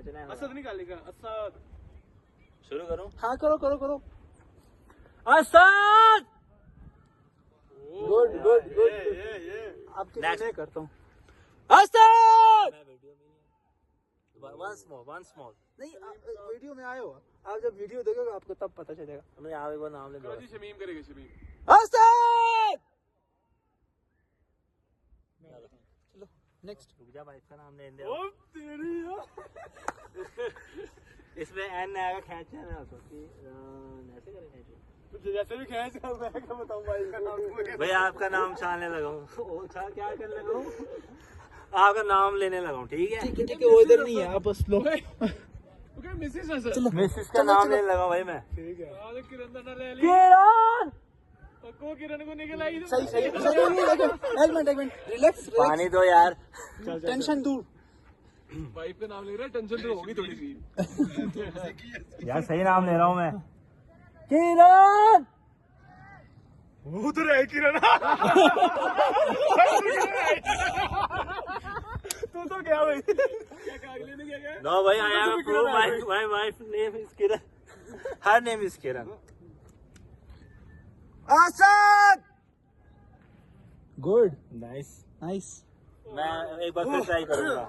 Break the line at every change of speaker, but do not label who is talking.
सोचना है।
असद निकालेगा, असद।
शुरू करूं?
हाँ करो करो करो।
असद।
Good good good.
ये
आपके
Next.
लिए करता हूँ।
असद। once more
नहीं आप वीडियो में आए हो, आप जब वीडियो देखोगे आपको तब पता चलेगा।
हमने यहाँ एक बार नाम ले
करो जी, शमीम करेगा, शमीम।
असद। चलो नेक्स्ट।
रुक जा, वाइफ का नाम ले दे।
ओ तेरी यार।
इसमें एन आएगा, खींचना है उसको कि ऐसे करें खींचो।
तुझे जैसे भी खींच मैं क्या बताऊं भाई का नाम।
भाई आपका नाम छानने लगा हूँ। क्या करने लगा हूँ? आपका नाम लेने लगा हूँ, ठीक है?
ठीक है वो इधर नहीं है, आप बस लो।
ओके मिसेस है सर।
चलो
मिसेस का नाम लेने लगा हूँ भाई मैं।
ठीक है। आज किरण ना ले ली।
किरण।
को किरण को निकल आई।
सही सही सही। एक मिनट रिलैक्स।
पानी दो यार।
टेंशन दूर।
वाइफ का नाम ले रहा है, टेंशन तो होगी थोड़ी सी।
यार सही नाम ले रहा हूँ मैं। किरण।
उधर है किरण। तू तो क्या भाई? क्या अगले ने क्या कहा?
नो भाई, I have prove my wife name is Kiran. Her name is Kiran.
Asad. Good
nice.
Nice.
मैं एक बार फिर ट्राई करूंगा।